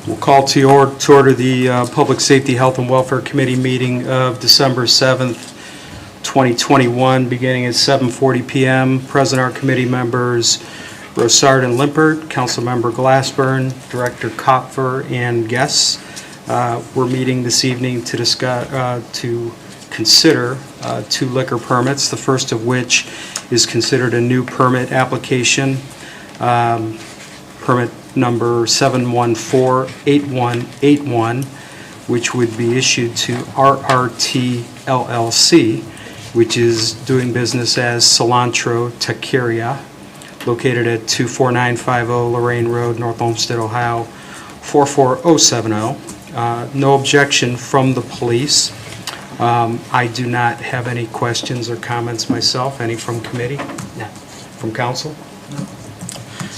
We'll call to order the Public Safety, Health, and Welfare Committee meeting of December 7th, 2021, beginning at 7:40 p.m. Present are committee members Brossard and Limpert, Councilmember Glassburn, Director Kopfer, and guests. We're meeting this evening to discuss, to consider two liquor permits, the first of which is considered a new permit application. Permit number 7148181, which would be issued to RRT LLC, which is doing business as Cilantro Taqueria, located at 24950 Lorraine Road, North Olmsted, Ohio, 44070. No objection from the police. I do not have any questions or comments myself. Any from committee? No. From council? No.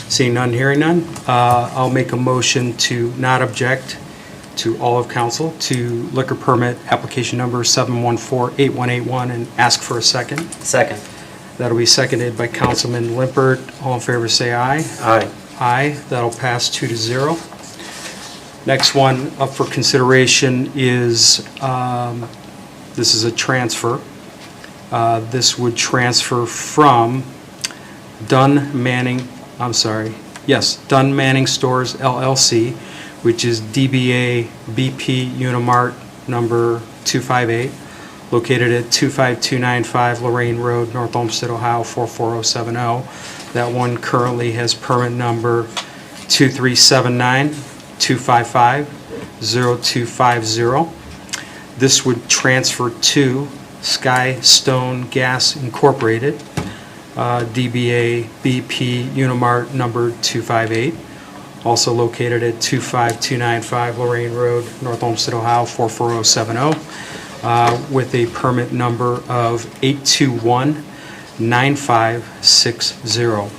Seeing none, hearing none, I'll make a motion to not object to all of council to liquor permit application number 7148181 and ask for a second. Second. That'll be seconded by Councilman Limpert. All in favor say aye. Aye. Aye. That'll pass 2-0. Next one up for consideration is, this is a transfer. This would transfer from Dunn Manning Stores LLC, which is DBA BP Unimart number 258, located at 25295 Lorraine Road, North Olmsted, Ohio, 44070. That one currently has permit number 23792550250. This would transfer to Sky Stone Gas Incorporated, DBA BP Unimart number 258, also located at 25295 Lorraine Road, North Olmsted, Ohio, 44070, with a permit number of 8219560.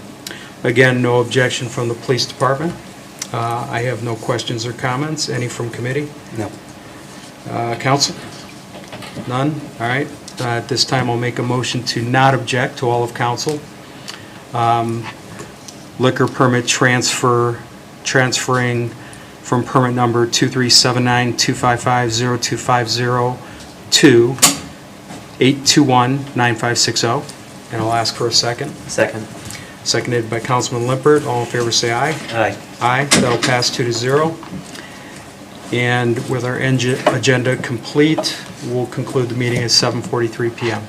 Again, no objection from the police department. I have no questions or comments. Any from committee? No. Council? None? All right. At this time, I'll make a motion to not object to all of council. Liquor permit transferring from permit number 237925500250 to 8219560. And I'll ask for a second. Second. Seconded by Councilman Limpert. All in favor say aye. Aye. Aye. That'll pass 2-0. And with our agenda complete, we'll conclude the meeting at 7:43 p.m.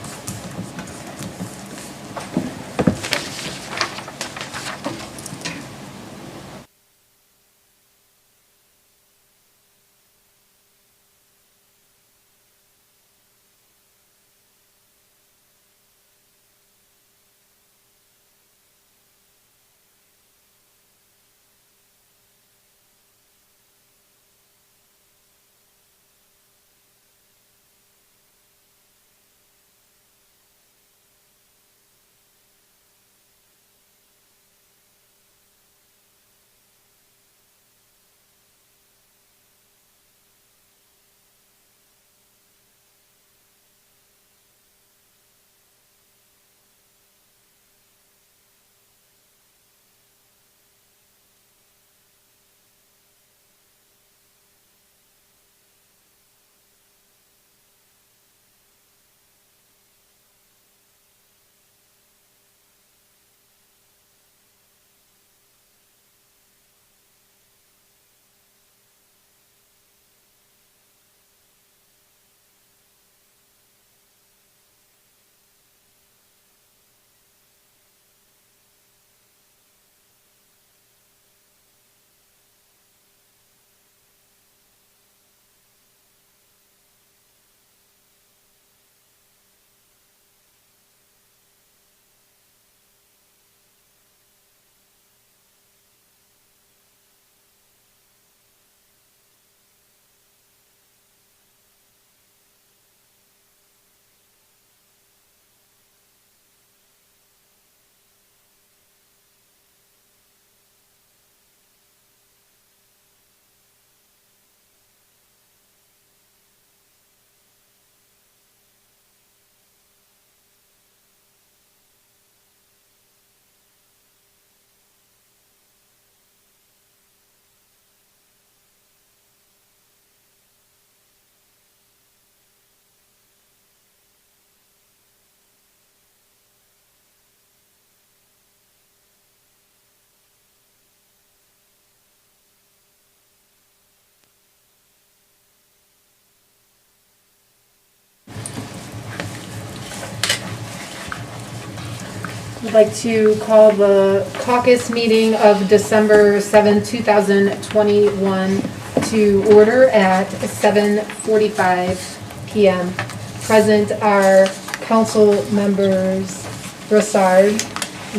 I'd like to call the caucus meeting of December 7, 2021 to order at 7:45 p.m. Present are council members Brassard,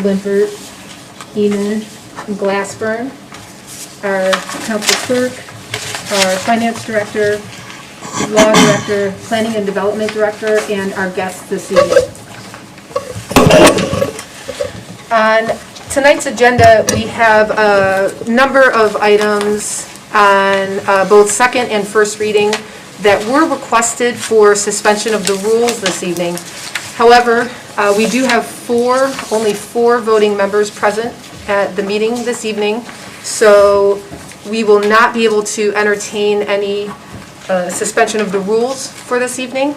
Limpert, Heenan, and Glassburn, our council clerk, our finance director, law director, planning and development director, and our guests this evening. On tonight's agenda, we have a number of items on both second and first reading that were requested for suspension of the rules this evening. However, we do have only four voting members present at the meeting this evening, so we will not be able to entertain any suspension of the rules for this evening.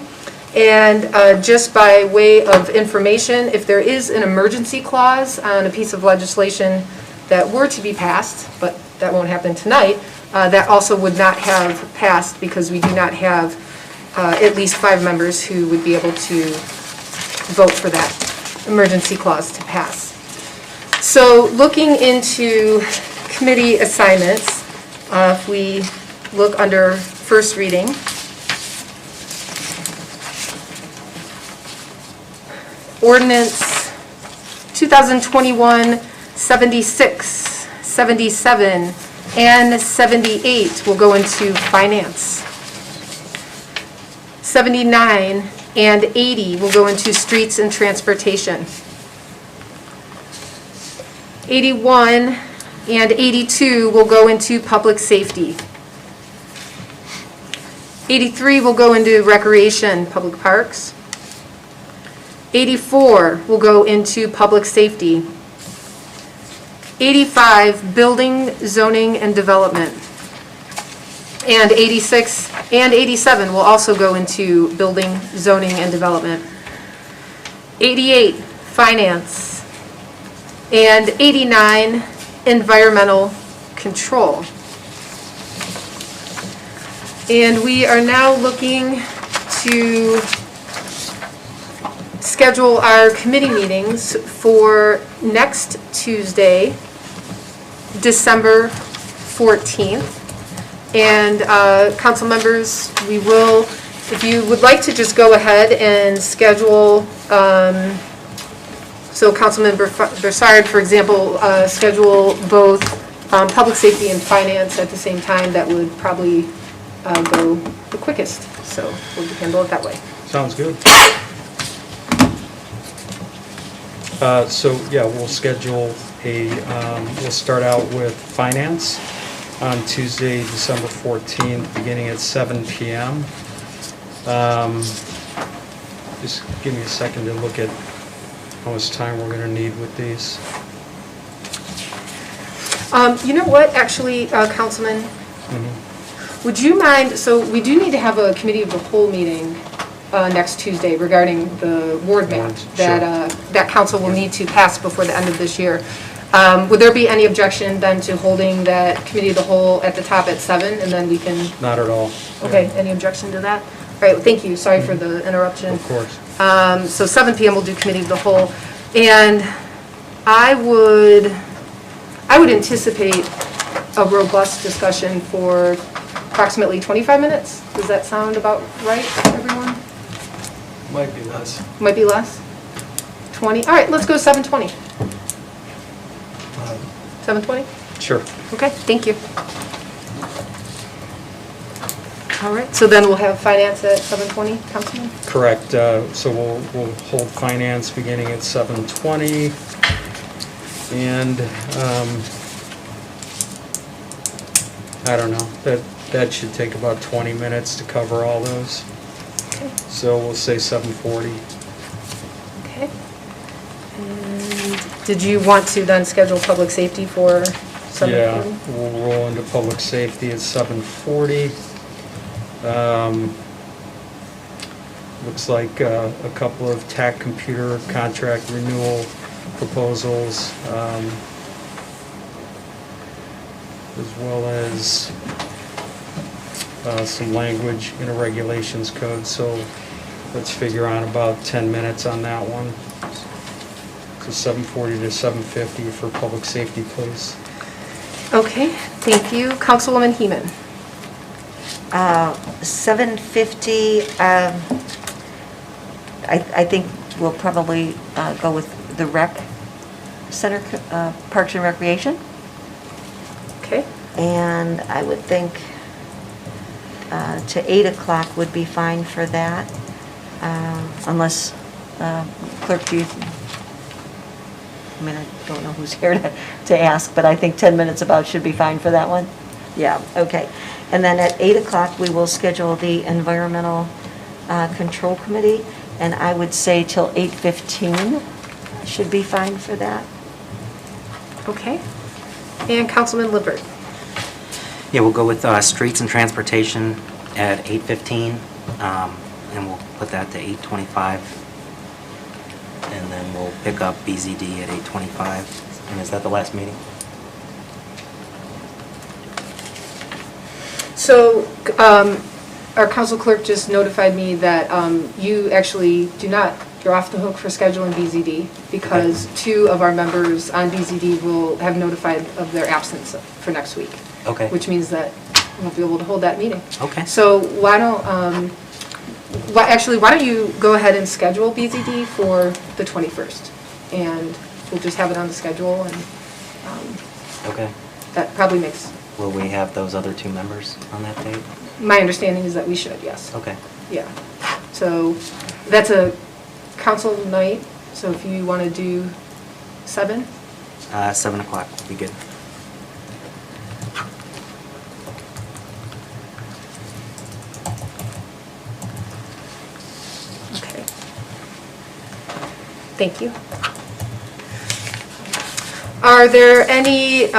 And just by way of information, if there is an emergency clause on a piece of legislation that were to be passed, but that won't happen tonight, that also would not have passed because we do not have at least 5 members who would be able to vote for that emergency clause to pass. So looking into committee assignments, if we look under first reading, Ordinance 2021-76, 77, and 78 will go into finance. 79 and 80 will go into streets and transportation. 81 and 82 will go into public safety. 83 will go into recreation, public parks. 84 will go into public safety. 85, building, zoning, and development. And 86 and 87 will also go into building, zoning, and development. 88, finance. And 89, environmental control. And we are now looking to schedule our committee meetings for next Tuesday, December 14th. And council members, we will, if you would like to just go ahead and schedule, so Councilmember Brassard, for example, schedule both public safety and finance at the same time, that would probably go the quickest. So we'll handle it that way. Sounds good. So yeah, we'll schedule we'll start out with finance on Tuesday, December 14th, beginning at 7 p.m. Just give me a second to look at how much time we're going to need with these. You know what, actually, Councilman? Mm-hmm. Would you mind, so we do need to have a committee of the whole meeting next Tuesday regarding the ward map that council will need to pass before the end of this year. Would there be any objection then to holding that committee of the whole at the top at 7, and then we can? Not at all. Okay, any objection to that? All right, well, thank you, sorry for the interruption. Of course. So 7 p.m. we'll do committee of the whole, and I would anticipate a robust discussion for approximately 25 minutes. Does that sound about right, everyone? Might be less. Might be less? 20? All right, let's go 7:20. 7:20? Sure. Okay, thank you. All right, so then we'll have finance at 7:20, Councilman? Correct. So we'll hold finance beginning at 7:20, and I don't know, that should take about 20 minutes to cover all those. Okay. So we'll say 7:40. Okay. And did you want to then schedule public safety for 7:40? Yeah, we'll roll into public safety at 7:40. Looks like a couple of TAC computer contract renewal proposals, as well as some language in a regulations code. So let's figure on about 10 minutes on that one. So 740 to 750 for public safety, please. Okay, thank you. Councilwoman Heeman. 750, I think we'll probably go with the rec center, Parks and Recreation. Okay, And I would think to 8 o'clock would be fine for that, unless, clerk, do you, I mean, I don't know who's here to ask, but I think 10 minutes about should be fine for that one. Yeah, okay. And then at 8 o'clock, we will schedule the Environmental Control Committee, and I would say till 8:15 should be fine for that. okay. And Councilman Lippert. Yeah, we'll go with streets and transportation at 8:15, and we'll put that to 8:25. And then we'll pick up BZD at 8:25. And is that the last meeting? So, our council clerk just notified me that you actually you're off the hook for scheduling BZD because two of our members on BZD will have notified of their absence for next week. Okay. Which means that we won't be able to hold that meeting. Okay. So why don't you go ahead and schedule BZD for the 21st? And we'll just have it on the schedule, and Okay. that probably makes, Will we have those other two members on that date? my understanding is that we should, yes. Okay. Yeah. So that's a council night, so if you want to do 7? 7 o'clock would be good. Okay. Thank you. Are there any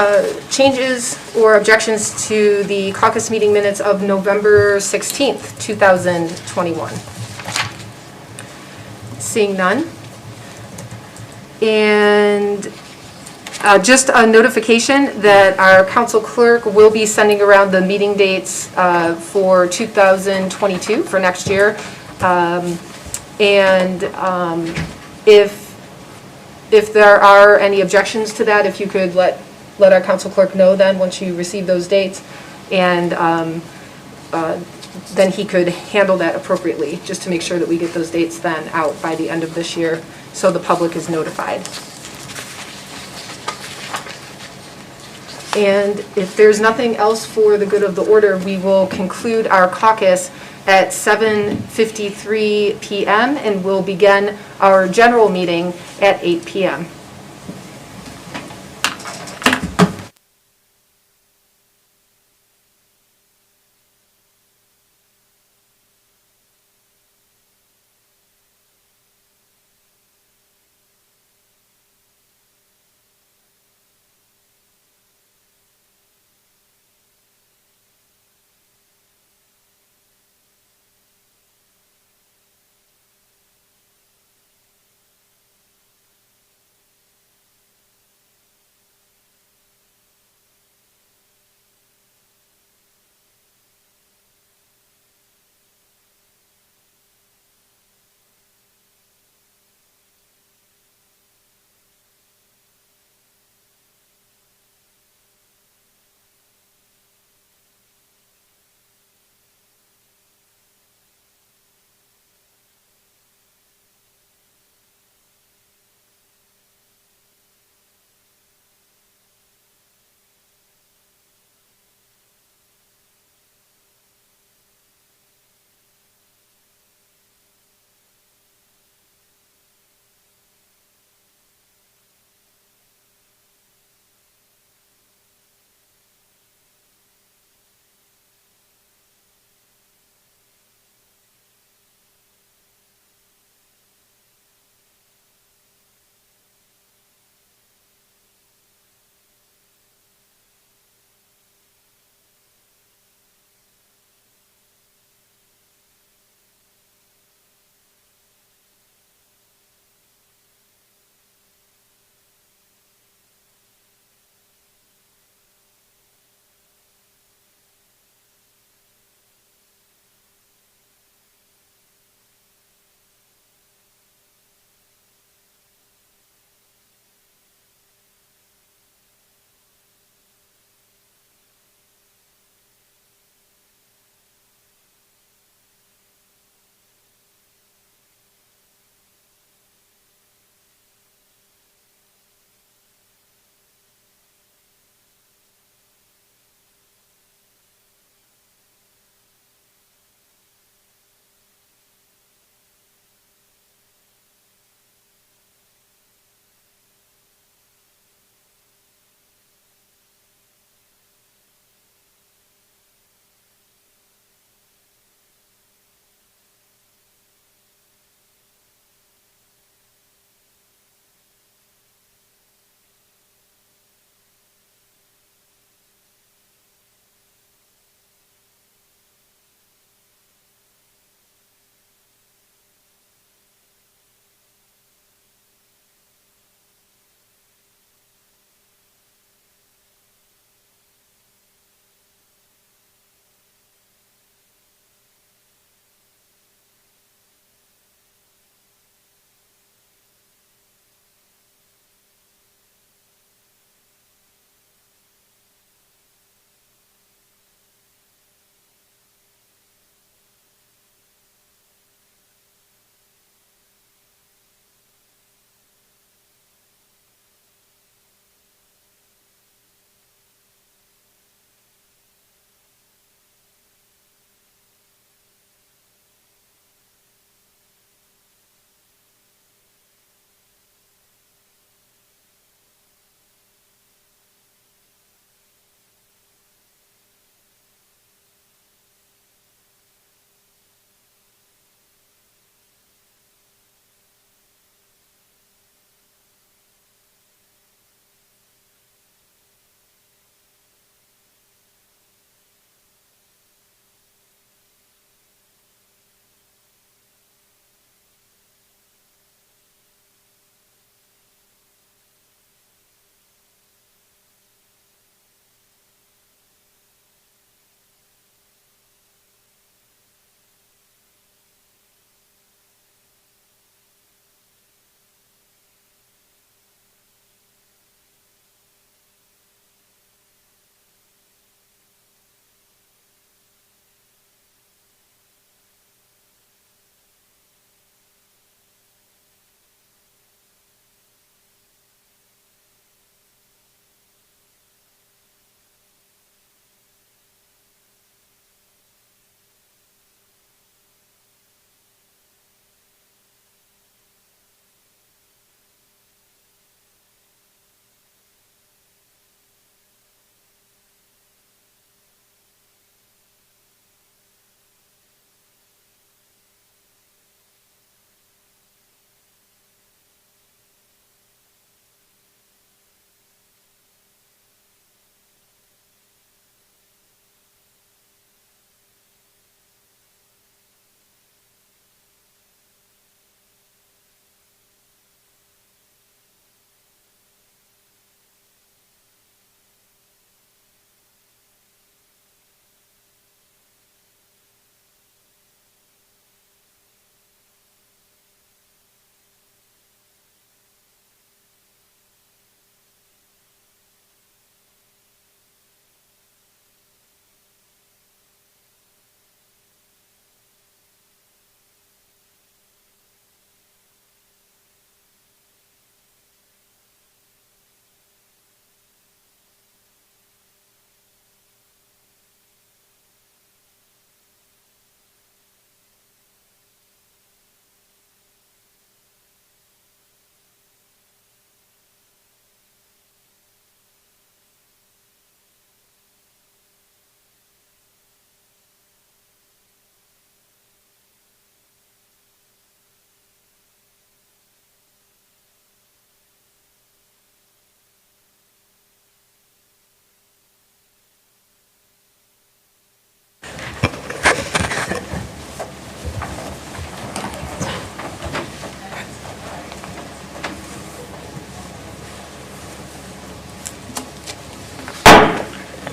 changes or objections to the caucus meeting minutes of November 16th, 2021? Seeing none. And just a notification that our council clerk will be sending around the meeting dates for 2022, for next year. If there are any objections to that, if you could let our council clerk know then, once you receive those dates, and then he could handle that appropriately, just to make sure that we get those dates then out by the end of this year, so the public is notified. And if there's nothing else for the good of the order, we will conclude our caucus at 7:53 p.m. and we'll begin our general meeting at 8 p.m.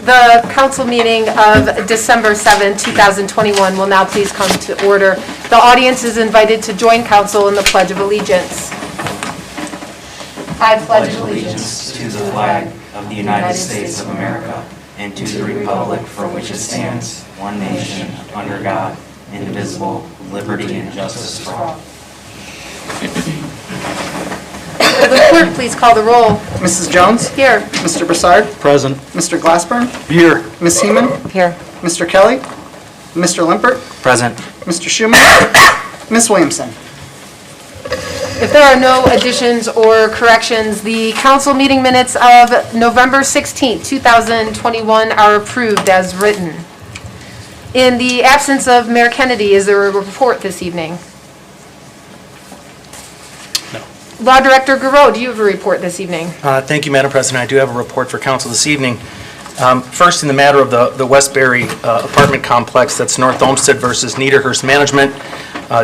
The council meeting of December 7, 2021 will now please come to order. The audience is invited to join council in the Pledge of Allegiance. I pledge allegiance to the flag of the United States of America and to the republic for which it stands, one nation, under God, indivisible, with liberty and justice for all. Will the clerk please call the roll? Mrs. Jones? Here. Mr. Broussard? Present. Mr. Glassburn? Here. Ms. Heeman? Here. Mr. Kelly? Mr. Limpert? Present. Mr. Schuman? Ms. Williamson? If there are no additions or corrections, the council meeting minutes of November 16, 2021 are approved as written. In the absence of Mayor Kennedy, is there a report this evening? No. Law Director Garreau, do you have a report this evening? Thank you, Madam President. I do have a report for council this evening. First, in the matter of the Westbury apartment complex, that's North Olmsted versus Niederhurst Management,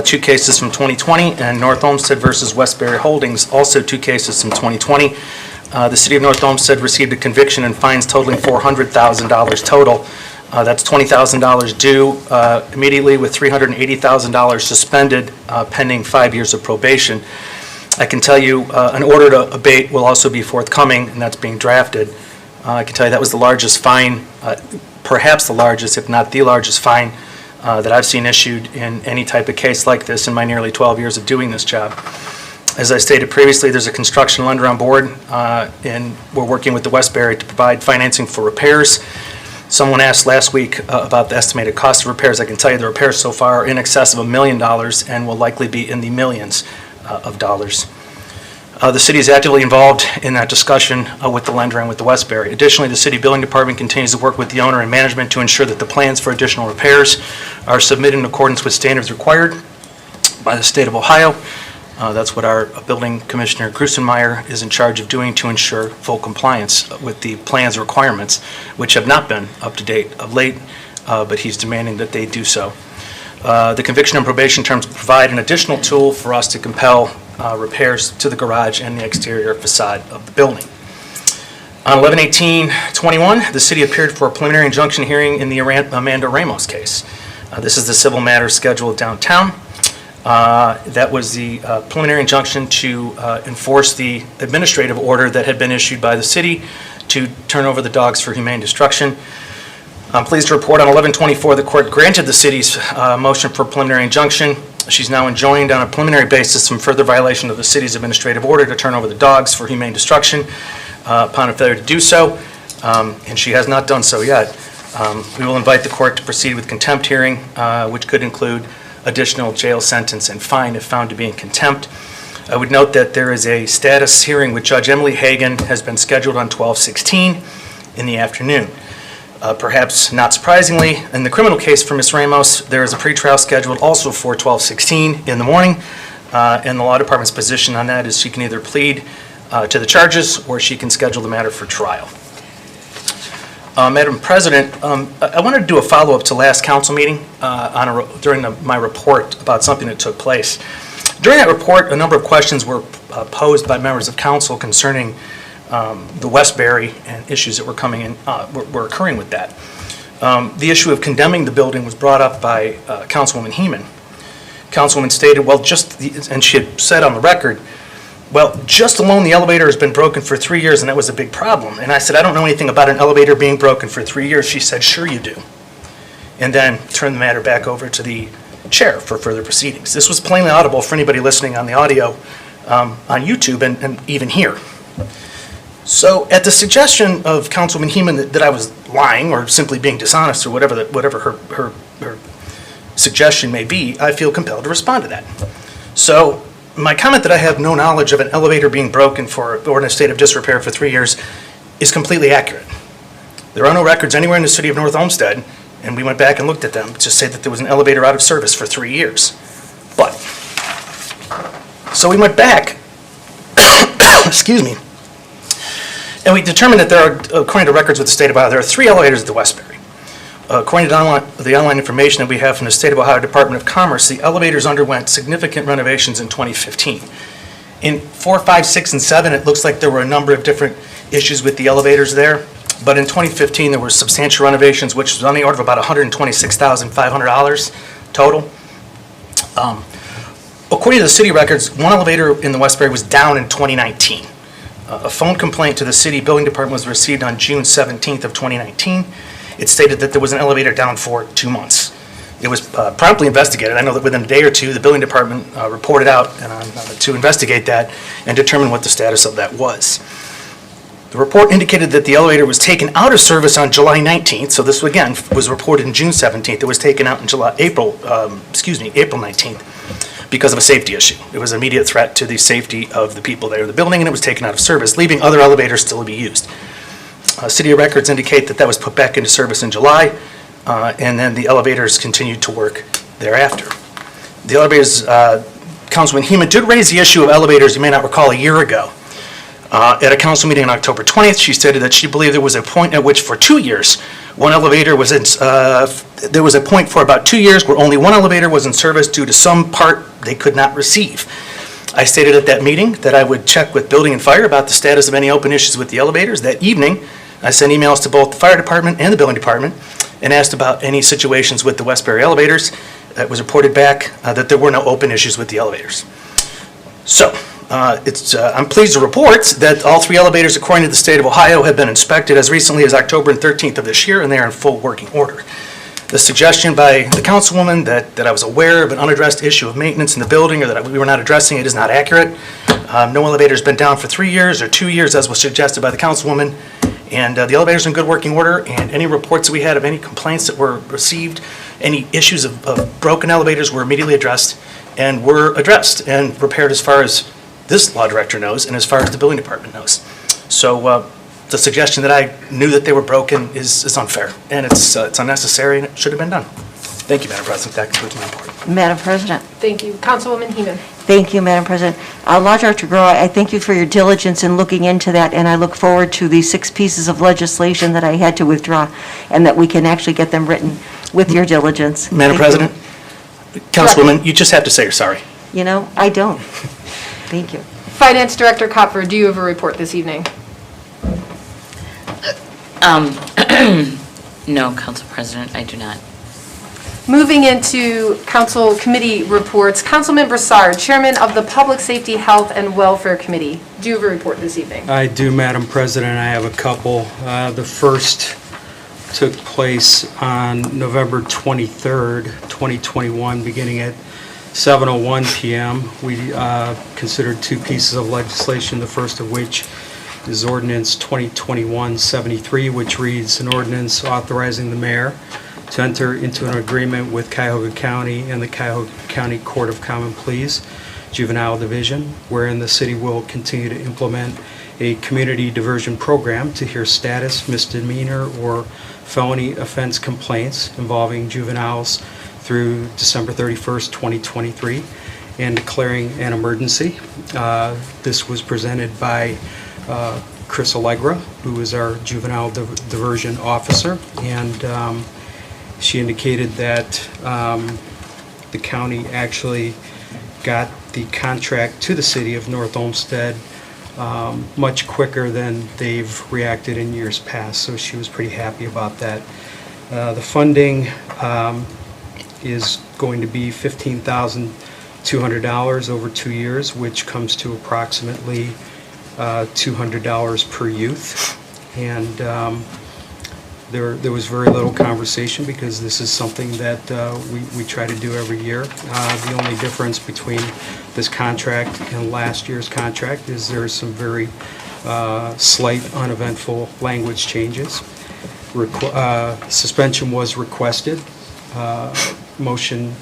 2 cases from 2020, and North Olmsted versus Westbury Holdings, also 2 cases from 2020. The city of North Olmsted received a conviction and fines totaling $400,000 total. That's $20,000 due immediately, with $380,000 suspended pending 5 years of probation. I can tell you an order to abate will also be forthcoming, and that's being drafted. I can tell you that was the largest fine, perhaps the largest, if not the largest fine that I've seen issued in any type of case like this in my nearly 12 years of doing this job. As I stated previously, there's a construction lender on board, and we're working with the Westbury to provide financing for repairs. Someone asked last week about the estimated cost of repairs. I can tell you the repairs so far are in excess of $1 million and will likely be in the millions of dollars. The city is actively involved in that discussion with the lender and with the Westbury. Additionally, the city building department continues to work with the owner and management to ensure that the plans for additional repairs are submitted in accordance with standards required by the state of Ohio. That's what our building commissioner, Grusenmeyer, is in charge of doing to ensure full compliance with the plan's requirements, which have not been up to date of late, but he's demanding that they do so. The conviction and probation terms provide an additional tool for us to compel repairs to the garage and the exterior facade of the building. On 11/18/21, the city appeared for a preliminary injunction hearing in the Amanda Ramos case. This is the civil matter scheduled downtown. That was the preliminary injunction to enforce the administrative order that had been issued by the city to turn over the dogs for humane destruction. I'm pleased to report on 11/24, the court granted the city's motion for preliminary injunction. She's now enjoined on a preliminary basis from further violation of the city's administrative order to turn over the dogs for humane destruction upon a failure to do so, and she has not done so yet. We will invite the court to proceed with contempt hearing, which could include additional jail sentence and fine if found to be in contempt. I would note that there is a status hearing with Judge Emily Hagan has been scheduled on 12/16 in the afternoon. Perhaps not surprisingly, in the criminal case for Ms. Ramos, there is a pretrial scheduled also for 12/16 in the morning, and the law department's position on that is she can either plead to the charges or she can schedule the matter for trial. Madam President, I wanted to do a follow-up to last council meeting during my report about something that took place. During that report, a number of questions were posed by members of council concerning the Westbury and issues that were occurring with that. The issue of condemning the building was brought up by Councilwoman Heeman. Councilwoman stated, well, and she had said on the record, well, just alone the elevator has been broken for 3 years and that was a big problem. And I said, I don't know anything about an elevator being broken for 3 years. She said, sure you do. And then turned the matter back over to the chair for further proceedings. This was plainly audible for anybody listening on the audio on YouTube and even here. So at the suggestion of Councilwoman Heeman that I was lying or simply being dishonest or whatever her suggestion may be, I feel compelled to respond to that. So my comment that I have no knowledge of an elevator being broken or in a state of disrepair for 3 years is completely accurate. There are no records anywhere in the city of North Olmsted, and we went back and looked at them to say that there was an elevator out of service for 3 years. But, so we went back, excuse me, and we determined that there are, according to records with the state of Ohio, there are 3 elevators at the Westbury. According to the online information that we have from the State of Ohio Department of Commerce, the elevators underwent significant renovations in 2015. In 4, 5, 6, and 7, it looks like there were a number of different issues with the elevators there. But in 2015, there were substantial renovations, which was on the order of about $126,500 total. According to the city records, one elevator in the Westbury was down in 2019. A phone complaint to the city building department was received on June 17th of 2019. It stated that there was an elevator down for 2 months. It was promptly investigated. I know that within a day or two, the building department reported out to investigate that and determine what the status of that was. The report indicated that the elevator was taken out of service on July 19th, so this again was reported in June 17th. It was taken out in April 19th because of a safety issue. It was an immediate threat to the safety of the people there in the building, and it was taken out of service, leaving other elevators still to be used. City records indicate that that was put back into service in July, and then the elevators continued to work thereafter. The elevators, Councilman Heeman did raise the issue of elevators, you may not recall, a year ago. At a council meeting on October 20th, she stated that she believed there was a point at which for 2 years, one elevator was in, there was a point for about 2 years where only one elevator was in service due to some part they could not receive. I stated at that meeting that I would check with Building and Fire about the status of any open issues with the elevators. That evening, I sent emails to both the fire department and the building department and asked about any situations with the Westbury elevators. It was reported back that there were no open issues with the elevators. So, I'm pleased to report that all 3 elevators, according to the state of Ohio, have been inspected as recently as October 13th of this year, and they are in full working order. The suggestion by the councilwoman that I was aware of an unaddressed issue of maintenance in the building or that we were not addressing it is not accurate. No elevator has been down for 3 years or 2 years, as was suggested by the councilwoman, and the elevator's in good working order, and any reports that we had of any complaints that were received, any issues of broken elevators were immediately addressed and were addressed and repaired as far as this law director knows and as far as the building department knows. So the suggestion that I knew that they were broken is unfair, and it's unnecessary, and it should have been done. Thank you, Madam President. That concludes my report. Madam President. Thank you. Councilwoman Heeman. Thank you, Madam President. Law Director Groh, I thank you for your diligence in looking into that, and I look forward to the 6 pieces of legislation that I had to withdraw, and that we can actually get them written with your diligence. Madam President, Councilwoman, you just have to say you're sorry. You know, I don't. Thank you. Finance Director Kopfer, do you have a report this evening? No, Council President, I do not. Moving into council committee reports, Councilman Broussard, Chairman of the Public Safety, Health, and Welfare Committee. Do you have a report this evening? I do, Madam President. I have a couple. The first took place on November 23rd, 2021, beginning at 7:01 p.m. We considered 2 pieces of legislation, the first of which is Ordinance 2021-73, which reads, an ordinance authorizing the mayor to enter into an agreement with Cuyahoga County and the Cuyahoga County Court of Common Pleas Juvenile Division, wherein the city will continue to implement a community diversion program to hear status, misdemeanor, or felony offense complaints involving juveniles through December 31st, 2023, and declaring an emergency. This was presented by Chris Allegra, who is our juvenile diversion officer, and she indicated that the county actually got the contract to the city of North Olmsted much quicker than they've reacted in years past, so she was pretty happy about that. The funding is going to be $15,200 over 2 years, which comes to approximately $200 per youth. And there was very little conversation because this is something that we try to do every year. The only difference between this contract and last year's contract is there are some very slight, uneventful language changes. Suspension was requested. Motion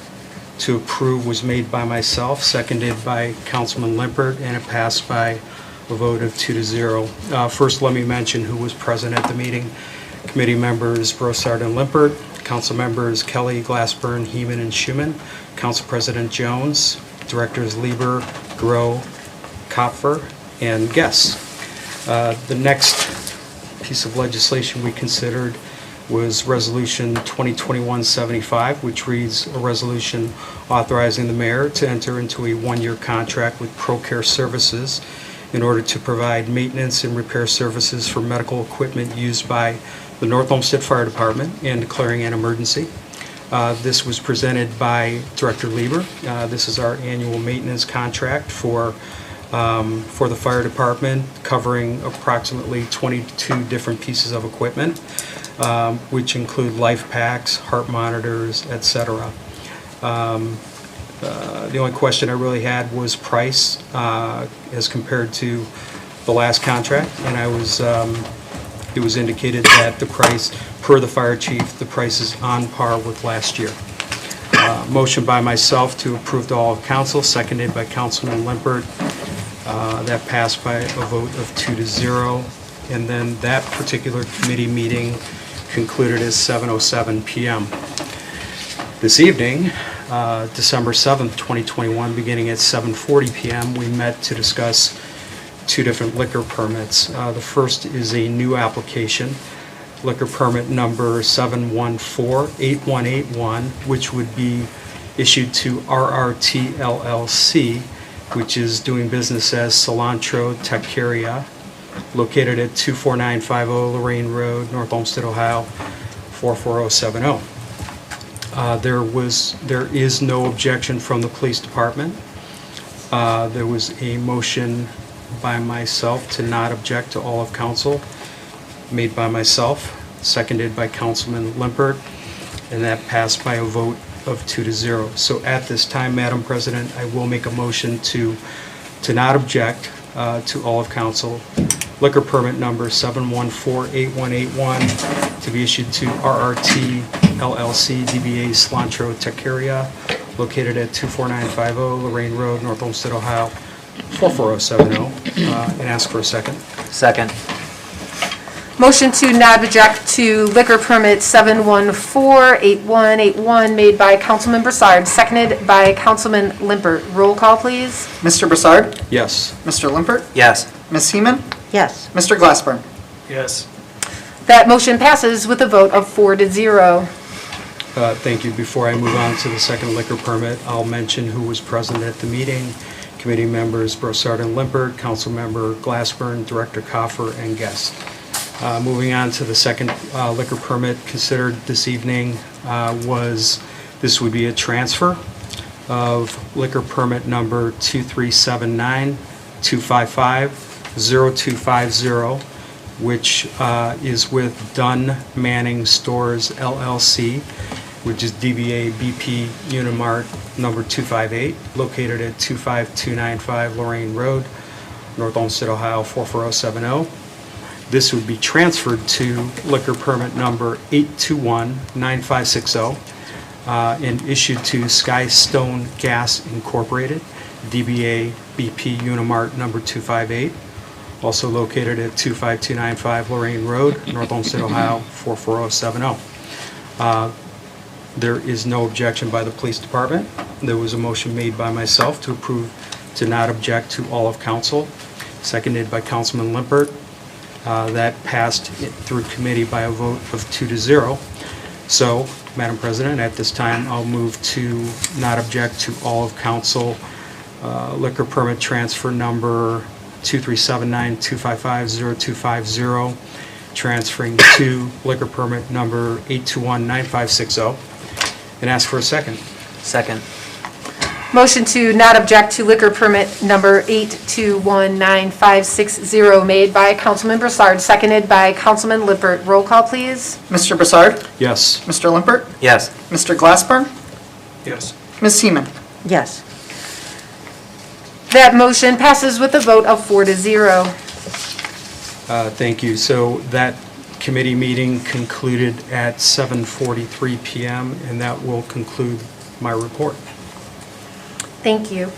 to approve was made by myself, seconded by Councilman Limpert, and it passed by a vote of 2-0. First, let me mention who was present at the meeting. Committee members Broussard and Limpert, council members Kelly, Glassburn, Heeman, and Schuman, Council President Jones, Directors Lieber, Groh, Kopfer, and Guess. The next piece of legislation we considered was Resolution 2021-75, which reads, a resolution authorizing the mayor to enter into a 1-year contract with ProCare Services in order to provide maintenance and repair services for medical equipment used by the North Olmsted Fire Department and declaring an emergency. This was presented by Director Lieber. This is our annual maintenance contract for the fire department, covering approximately 22 different pieces of equipment, which include life packs, heart monitors, etc. The only question I really had was price as compared to the last contract, and it was indicated that the price, per the fire chief, the price is on par with last year. Motion by myself to approve to all of council, seconded by Councilman Limpert. That passed by a vote of 2-0. And then that particular committee meeting concluded at 7:07 p.m. This evening, December 7th, 2021, beginning at 7:40 p.m., we met to discuss two different liquor permits. The first is a new application, liquor permit number 7148181, which would be issued to RRT LLC, which is doing business as Cilantro Taqueria, located at 24950 Lorraine Road, North Olmsted, Ohio, 44070. There is no objection from the police department. There was a motion by myself to not object to all of council, made by myself, seconded by Councilman Limpert, and that passed by a vote of 2-0. So at this time, Madam President, I will make a motion to not object to all of council. Liquor permit number 7148181 to be issued to RRT LLC DBA Cilantro Taqueria, located at 24950 Lorraine Road, North Olmsted, Ohio, 44070, and ask for a second. Second. Motion to not object to liquor permit 7148181 made by Councilman Broussard, seconded by Councilman Limpert. Roll call, please. Mr. Broussard? Yes. Mr. Limpert? Yes. Ms. Heeman? Yes. Mr. Glassburn? Yes. That motion passes with a vote of 4-0. Thank you. Before I move on to the second liquor permit, I'll mention who was present at the meeting. Committee members Broussard and Limpert, Councilmember Glassburn, Director Coffer, and guests. Moving on to the second liquor permit considered this evening this would be a transfer of liquor permit number 23792550250, which is with Dunn Manning Stores LLC, which is DBA BP Unimart number 258, located at 25295 Lorraine Road, North Olmsted, Ohio, 44070. This would be transferred to liquor permit number 8219560 and issued to Skystone Gas Incorporated, DBA BP Unimart number 258, also located at 25295 Lorraine Road, North Olmsted, Ohio, 44070. There is no objection by the police department. There was a motion made by myself to approve to not object to all of council, seconded by Councilman Limpert. That passed through committee by a vote of 2-0. So, Madam President, at this time, I'll move to not object to all of council liquor permit transfer number 23792550250, transferring to liquor permit number 8219560, and ask for a second. Second. Motion to not object to liquor permit number 8219560 made by Councilman Broussard, seconded by Councilman Limpert. Roll call, please. Mr. Broussard? Yes. Mr. Limpert? Yes. Mr. Glassburn? Yes. Ms. Heeman? Yes. That motion passes with a vote of 4-0. Thank you. So that committee meeting concluded at 7:43 p.m., and that will conclude my report. Thank you.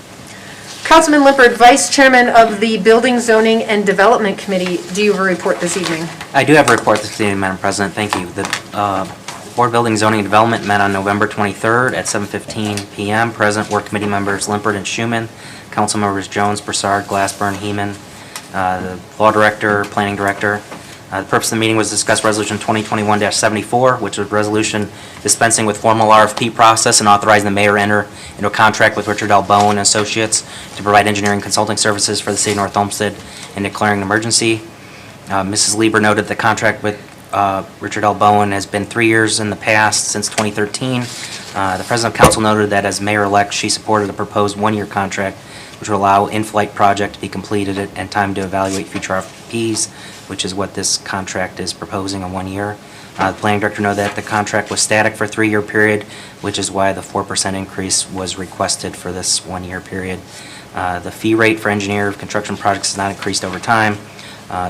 Councilman Limpert, Vice Chairman of the Building, Zoning, and Development Committee, do you have a report this evening? I do have a report this evening, Madam President. Thank you. The Board of Building, Zoning, and Development met on November 23rd at 7:15 p.m. Present were committee members Limpert and Schuman, council members Jones, Broussard, Glassburn, Heeman, the Law Director, Planning Director. The purpose of the meeting was to discuss Resolution 2021-74, which was a resolution dispensing with formal RFP process and authorizing the mayor to enter into a contract with Richard L. Bowen and Associates to provide engineering consulting services for the city of North Olmsted and declaring an emergency. Mrs. Lieber noted the contract with Richard L. Bowen has been 3 years in the past, since 2013. The President of Council noted that as mayor-elect, she supported a proposed one-year contract, which will allow in-flight project to be completed and time to evaluate future RFPs, which is what this contract is proposing on 1 year. The planning director noted that the contract was static for a 3-year period, which is why the 4% increase was requested for this 1-year period. The fee rate for engineer construction projects has not increased over time.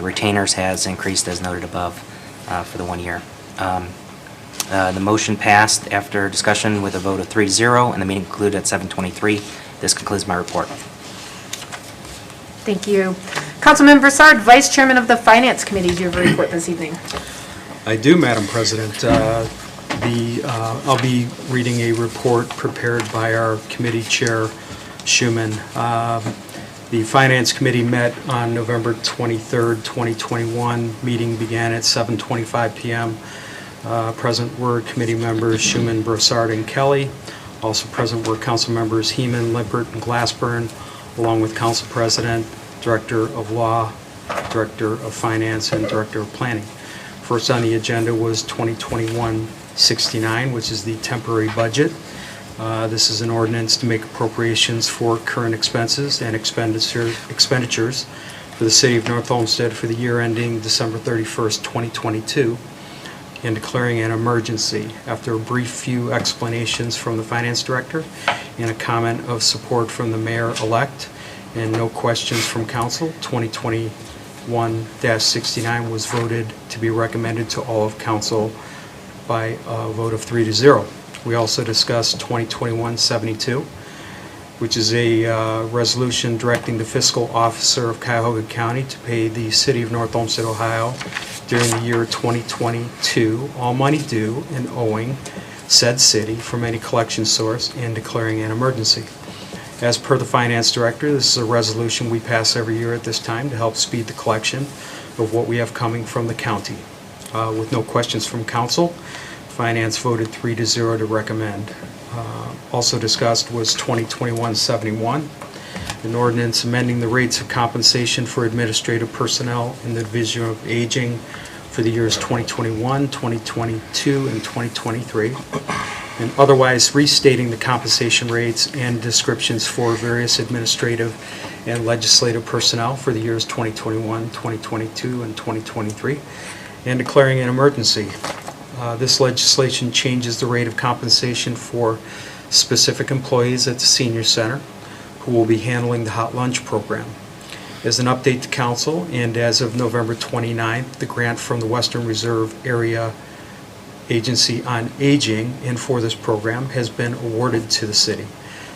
Retainers has increased as noted above for the 1 year. The motion passed after discussion with a vote of 3-0, and the meeting concluded at 7:23. This concludes my report. Thank you. Councilman Broussard, Vice Chairman of the Finance Committee, do you have a report this evening? I do, Madam President. I'll be reading a report prepared by our committee chair, Schuman. The Finance Committee met on November 23rd, 2021. Meeting began at 7:25 p.m. Present were committee members Schuman, Broussard, and Kelly. Also present were council members Heeman, Lippert, and Glassburn, along with Council President, Director of Law, Director of Finance, and Director of Planning. First on the agenda was 2021-69, which is the temporary budget. This is an ordinance to make appropriations for current expenses and expenditures for the City of North Olmsted for the year ending December 31st, 2022, and declaring an emergency. After a brief few explanations from the Finance Director and a comment of support from the Mayor-elect, and no questions from Council, 2021-69 was voted to be recommended to all of Council by a vote of 3-0. We also discussed 2021-72, which is a resolution directing the fiscal officer of Cuyahoga County to pay the City of North Olmsted, Ohio during the year 2022 all money due and owing said city from any collection source and declaring an emergency. As per the Finance Director, this is a resolution we pass every year at this time to help speed the collection of what we have coming from the county. With no questions from Council, Finance voted 3-0 to recommend. Also discussed was 2021-71, an ordinance amending the rates of compensation for administrative personnel in the Division of Aging for the years 2021, 2022, and 2023, and otherwise restating the compensation rates and descriptions for various administrative and legislative personnel for the years 2021, 2022, and 2023, and declaring an emergency. This legislation changes the rate of compensation for specific employees at the Senior Center who will be handling the hot lunch program. As an update to Council, and as of November 29th, the grant from the Western Reserve Area Agency on Aging and for this program has been awarded to the city.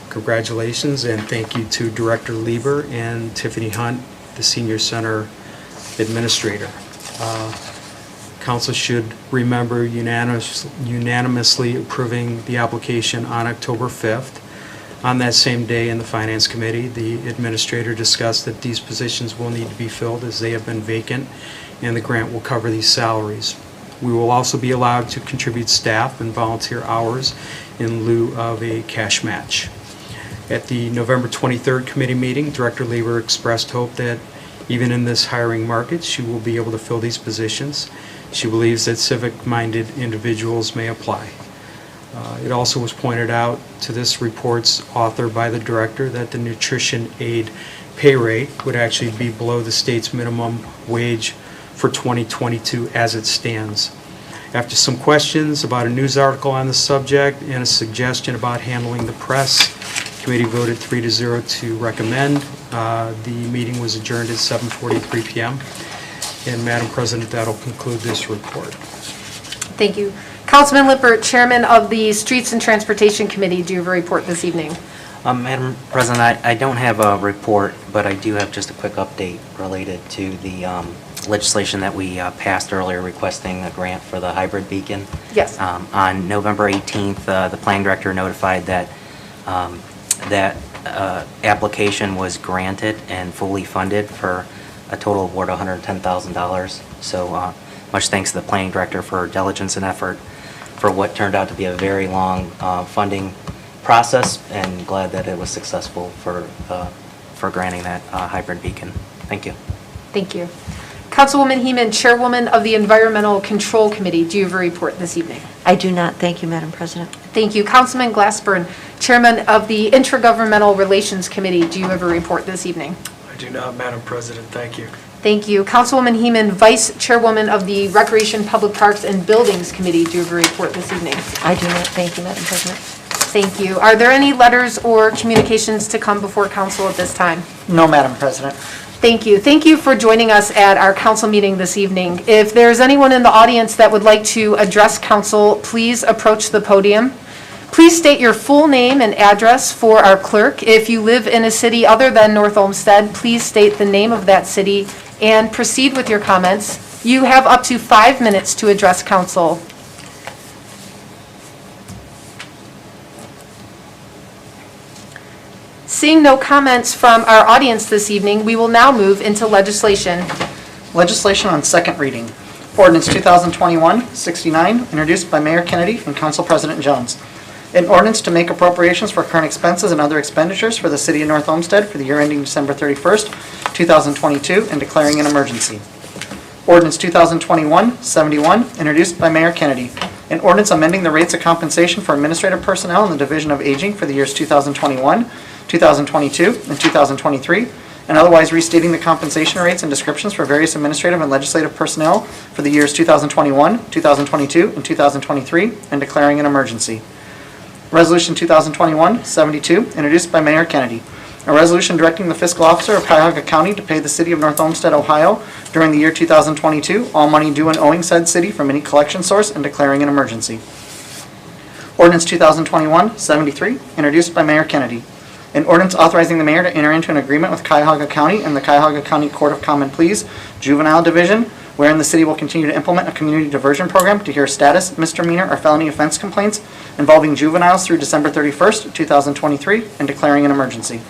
Congratulations and thank you to Director Lieber and Tiffany Hunt, the Senior Center Administrator. Council should remember unanimously approving the application on October 5th. On that same day in the Finance Committee, the Administrator discussed that these positions will need to be filled as they have been vacant and the grant will cover these salaries. We will also be allowed to contribute staff and volunteer hours in lieu of a cash match. At the November 23rd committee meeting, Director Lieber expressed hope that even in this hiring market, she will be able to fill these positions. She believes that civic-minded individuals may apply. It also was pointed out to this report's author by the director that the nutrition aid pay rate would actually be below the state's minimum wage for 2022 as it stands. After some questions about a news article on the subject and a suggestion about handling the press, committee voted 3-0 to recommend. The meeting was adjourned at 7:43 p.m. And Madam President, that'll conclude this report. Thank you. Councilman Lippert, Chairman of the Streets and Transportation Committee, do you have a report this evening? Madam President, I don't have a report, but I do have just a quick update related to the legislation that we passed earlier requesting a grant for the hybrid beacon. Yes. On November 18th, the planning director notified that application was granted and fully funded for a total award of $110,000. So much thanks to the planning director for her diligence and effort for what turned out to be a very long funding process, and glad that it was successful for granting that hybrid beacon. Thank you. Thank you. Councilwoman Heeman, Chairwoman of the Environmental Control Committee, do you have a report this evening? I do not. Thank you, Madam President. Thank you. Councilman Glassburn, Chairman of the Intergovernmental Relations Committee, do you have a report this evening? I do not, Madam President. Thank you. Thank you. Councilwoman Heeman, Vice Chairwoman of the Recreation, Public Parks, and Buildings Committee, do you have a report this evening? I do not. Thank you, Madam President. Thank you. Are there any letters or communications to come before council at this time? No, Madam President. Thank you. Thank you for joining us at our council meeting this evening. If there's anyone in the audience that would like to address council, please approach the podium. Please state your full name and address for our clerk. If you live in a city other than North Olmsted, please state the name of that city and proceed with your comments. You have up to 5 minutes to address council. Seeing no comments from our audience this evening, we will now move into legislation. Legislation on second reading. Ordinance 2021-69, introduced by Mayor Kennedy and Council President Jones. An ordinance to make appropriations for current expenses and other expenditures for the city of North Olmsted for the year ending December 31st, 2022, and declaring an emergency. Ordinance 2021-71, introduced by Mayor Kennedy. An ordinance amending the rates of compensation for administrative personnel in the Division of Aging for the years 2021, 2022, and 2023, and otherwise restating the compensation rates and descriptions for various administrative and legislative personnel for the years 2021, 2022, and 2023, and declaring an emergency. Resolution 2021-72, introduced by Mayor Kennedy. A resolution directing the fiscal officer of Cuyahoga County to pay the city of North Olmsted, Ohio, during the year 2022, all money due and owing said city from any collection source, and declaring an emergency. Ordinance 2021-73, introduced by Mayor Kennedy. An ordinance authorizing the mayor to enter into an agreement with Cuyahoga County and the Cuyahoga County Court of Common Pleas Juvenile Division, wherein the city will continue to implement a community diversion program to hear status, misdemeanor, or felony offense complaints involving juveniles through December 31st, 2023, and declaring an emergency.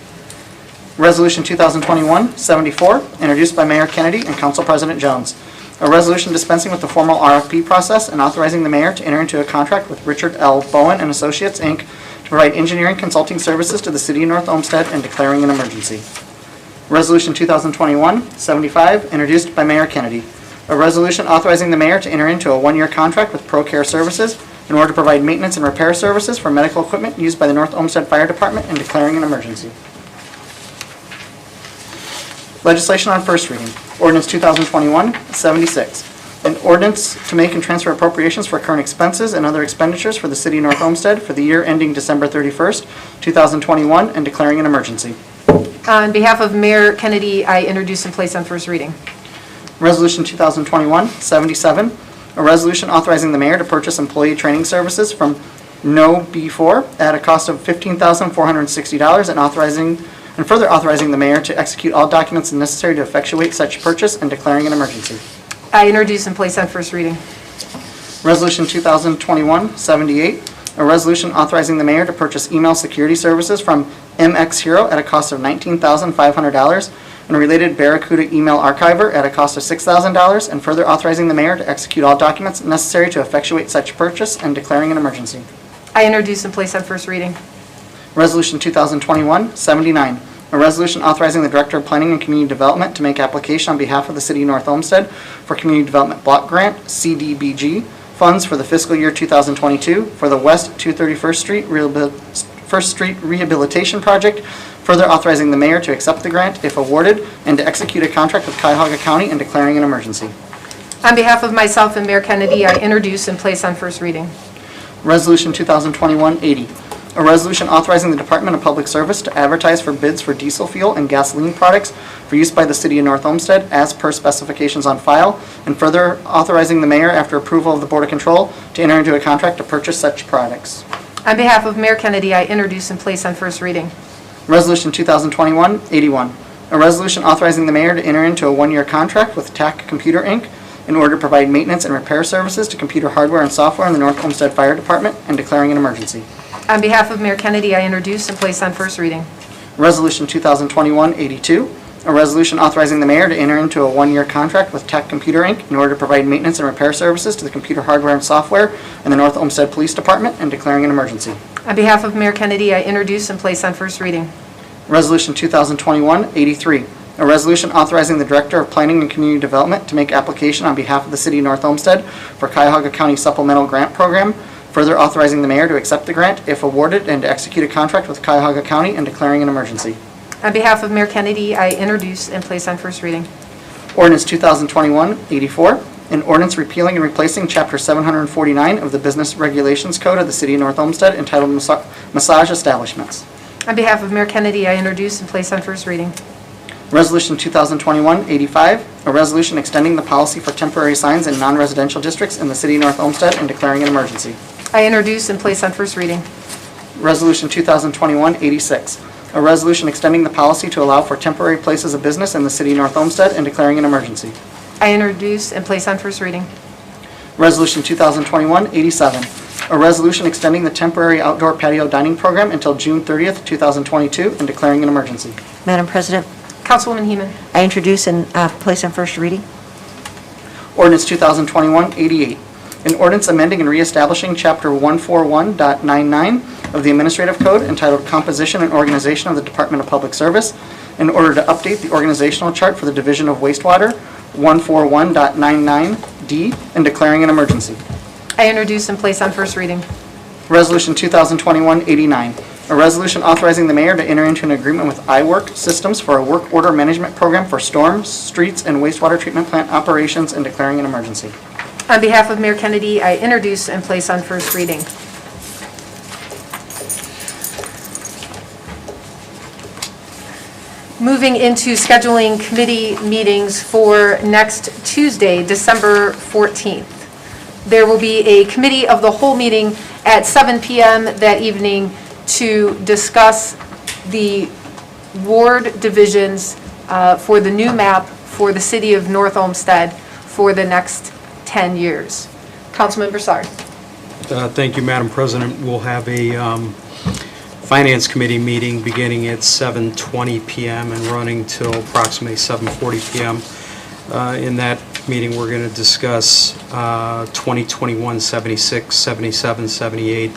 Resolution 2021-74, introduced by Mayor Kennedy and Council President Jones. A resolution dispensing with the formal RFP process and authorizing the mayor to enter into a contract with Richard L. Bowen and Associates, Inc., to provide engineering consulting services to the city of North Olmsted and declaring an emergency. Resolution 2021-75, introduced by Mayor Kennedy. A resolution authorizing the mayor to enter into a one-year contract with ProCare Services in order to provide maintenance and repair services for medical equipment used by the North Olmsted Fire Department and declaring an emergency. Legislation on first reading. Ordinance 2021-76. An ordinance to make and transfer appropriations for current expenses and other expenditures for the city of North Olmsted for the year ending December 31st, 2021, and declaring an emergency. On behalf of Mayor Kennedy, I introduce and place on first reading. Resolution 2021-77. A resolution authorizing the mayor to purchase employee training services from No. B4 at a cost of $15,460 and further authorizing the mayor to execute all documents necessary to effectuate such purchase and declaring an emergency. I introduce and place on first reading. Resolution 2021-78, a resolution authorizing the mayor to purchase email security services from MX Hero at a cost of $19,500 and a related Barracuda email archiver at a cost of $6,000, and further authorizing the mayor to execute all documents necessary to effectuate such purchase and declaring an emergency. I introduce and place on first reading. Resolution 2021-79, a resolution authorizing the Director of Planning and Community Development to make application on behalf of the City of North Olmsted for Community Development Block Grant, CDBG, funds for the fiscal year 2022 for the West 231st Street Rehabilitation Project, further authorizing the mayor to accept the grant if awarded and to execute a contract with Cuyahoga County and declaring an emergency. On behalf of myself and Mayor Kennedy, I introduce and place on first reading. Resolution 2021-80, a resolution authorizing the Department of Public Service to advertise for bids for diesel fuel and gasoline products for use by the City of North Olmsted as per specifications on file, and further authorizing the mayor, after approval of the Board of Control, to enter into a contract to purchase such products. On behalf of Mayor Kennedy, I introduce and place on first reading. Resolution 2021-81, a resolution authorizing the mayor to enter into a one-year contract with TAC Computer, Inc. in order to provide maintenance and repair services to computer hardware and software in the North Olmsted Fire Department and declaring an emergency. On behalf of Mayor Kennedy, I introduce and place on first reading. Resolution 2021-82, a resolution authorizing the mayor to enter into a one-year contract with Tech Computer Inc. in order to provide maintenance and repair services to the computer hardware and software in the North Olmsted Police Department and declaring an emergency. On behalf of Mayor Kennedy, I introduce and place on first reading. Resolution 2021-83, a resolution authorizing the Director of Planning and Community Development to make application on behalf of the City of North Olmsted for Cuyahoga County Supplemental Grant Program, further authorizing the mayor to accept the grant if awarded and to execute a contract with Cuyahoga County and declaring an emergency. On behalf of Mayor Kennedy, I introduce and place on first reading. Ordinance 2021-84, an ordinance repealing and replacing Chapter 749 of the Business Regulations Code of the City of North Olmsted entitled Massage Establishments. On behalf of Mayor Kennedy, I introduce and place on first reading. Resolution 2021-85, a resolution extending the policy for temporary signs in non-residential districts in the City of North Olmsted and declaring an emergency. I introduce and place on first reading. Resolution 2021-86, a resolution extending the policy to allow for temporary places of business in the City of North Olmsted and declaring an emergency. I introduce and place on first reading. Resolution 2021-87, a resolution extending the temporary outdoor patio dining program until June 30th, 2022 and declaring an emergency. Madam President, Councilwoman Heeman. I introduce and place on first reading. Ordinance 2021-88, an ordinance amending and reestablishing Chapter 141.99 of the Administrative Code entitled Composition and Organization of the Department of Public Service in order to update the organizational chart for the Division of Wastewater, 141.99D, and declaring an emergency. I introduce and place on first reading. Resolution 2021-89, a resolution authorizing the mayor to enter into an agreement with iWork Systems for a work order management program for storms, streets, and wastewater treatment plant operations and declaring an emergency. On behalf of Mayor Kennedy, I introduce and place on first reading. Moving into scheduling committee meetings for next Tuesday, December 14th. There will be a committee of the whole meeting at 7 p.m. that evening to discuss the ward divisions for the new map for the city of North Olmsted for the next 10 years. Councilman Broussard. Thank you, Madam President. We'll have a Finance Committee meeting beginning at 7:20 p.m. and running till approximately 7:40 p.m. In that meeting, we're going to discuss 2021 76, 77, 78,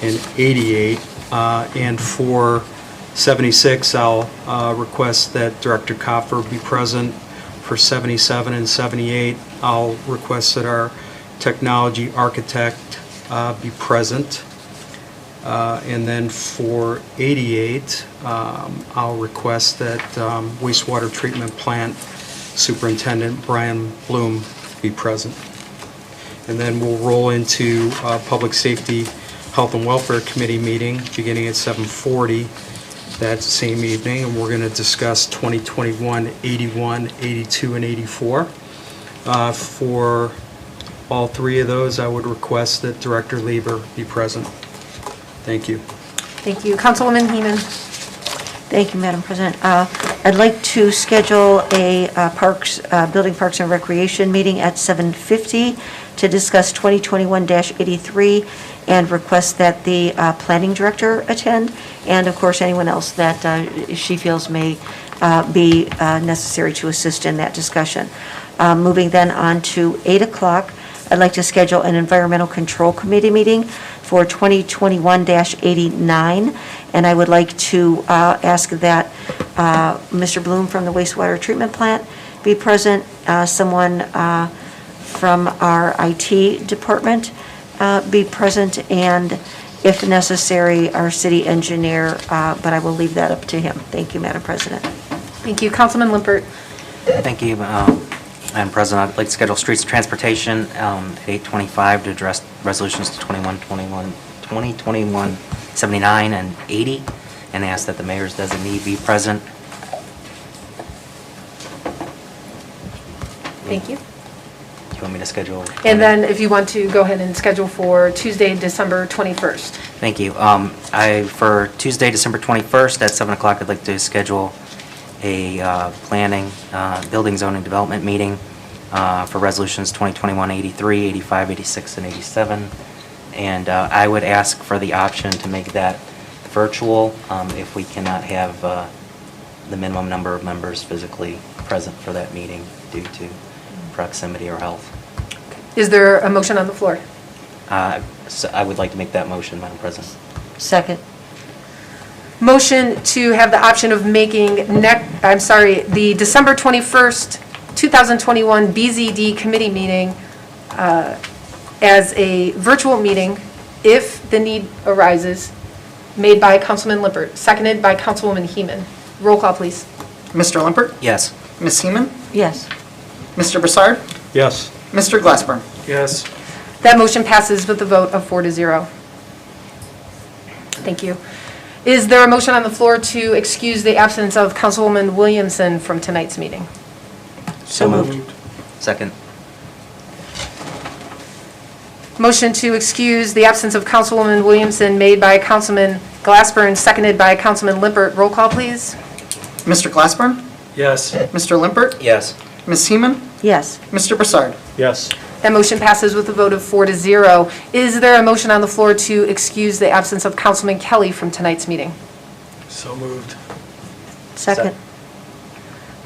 and 88. And for 76, I'll request that Director Coffer be present. For 77 and 78, I'll request that our technology architect be present. And then for 88, I'll request that wastewater treatment plant Superintendent Brian Bloom be present. And then we'll roll into Public Safety, Health and Welfare Committee meeting beginning at 7:40 that same evening, and we're going to discuss 2021, 81, 82, and 84. For all three of those, I would request that Director Lieber be present. Thank you. Thank you. Councilwoman Heeman. Thank you, Madam President. I'd like to schedule a Building Parks and Recreation meeting at 7:50 to discuss 2021-83 and request that the planning director attend, and of course anyone else that she feels may be necessary to assist in that discussion. Moving then on to 8 o'clock, I'd like to schedule an Environmental Control Committee meeting for 2021-89, and I would like to ask that Mr. Bloom from the wastewater treatment plant be present, someone from our IT department be present, and if necessary, our city engineer, but I will leave that up to him. Thank you, Madam President. Thank you. Councilman Limpert. Thank you, Madam President. I'd like to schedule Streets and Transportation at 8:25 to address resolutions to 2021, 79, and 80, and ask that the mayor's designee be present. Thank you. Do you want me to schedule? And then if you want to go ahead and schedule for Tuesday, December 21st. Thank you. For Tuesday, December 21st at 7 o'clock, I'd like to schedule a planning, building zoning development meeting for resolutions 2021 83, 85, 86, and 87. And I would ask for the option to make that virtual if we cannot have the minimum number of members physically present for that meeting due to proximity or health. Is there a motion on the floor? So I would like to make that motion, Madam President. Second. Motion to have the option of making the December 21st, 2021 BZD committee meeting as a virtual meeting if the need arises, made by Councilman Lippert, seconded by Councilwoman Heeman. Roll call, please. Mr. Limpert? Yes. Ms. Seaman? Yes. Mr. Broussard? Yes. Mr. Glassburn? Yes. That motion passes with a vote of 4-0. Thank you. Is there a motion on the floor to excuse the absence of Councilwoman Williamson from tonight's meeting? So moved. Second. Motion to excuse the absence of Councilwoman Williamson made by Councilman Glassburn, seconded by Councilman Lippert. Roll call, please. Mr. Glassburn? Yes. Mr. Limpert? Yes. Ms. Seaman? Yes. Mr. Broussard? Yes. That motion passes with a vote of 4-0. Is there a motion on the floor to excuse the absence of Councilman Kelly from tonight's meeting? So moved. Second.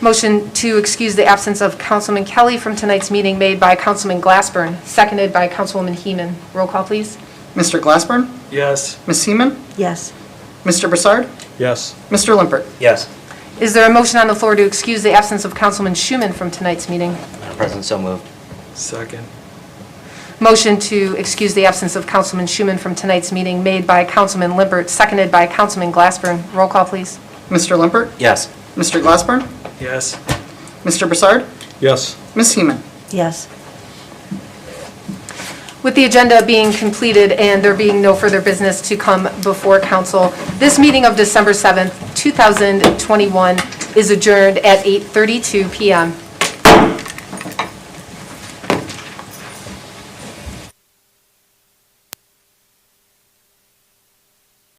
Motion to excuse the absence of Councilman Kelly from tonight's meeting made by Councilman Glassburn, seconded by Councilwoman Heeman. Roll call, please. Mr. Glassburn? Yes. Ms. Seaman? Yes. Mr. Broussard? Yes. Mr. Limpert? Yes. Is there a motion on the floor to excuse the absence of Councilman Schuman from tonight's meeting? Madam President, so moved. Second. Motion to excuse the absence of Councilman Schuman from tonight's meeting made by Councilman Lippert, seconded by Councilman Glassburn. Roll call, please. Mr. Limpert? Yes. Mr. Glassburn? Yes. Mr. Broussard? Yes. Ms. Seaman? Yes. With the agenda being completed and there being no further business to come before council, this meeting of December 7th, 2021 is adjourned at 8:32 p.m.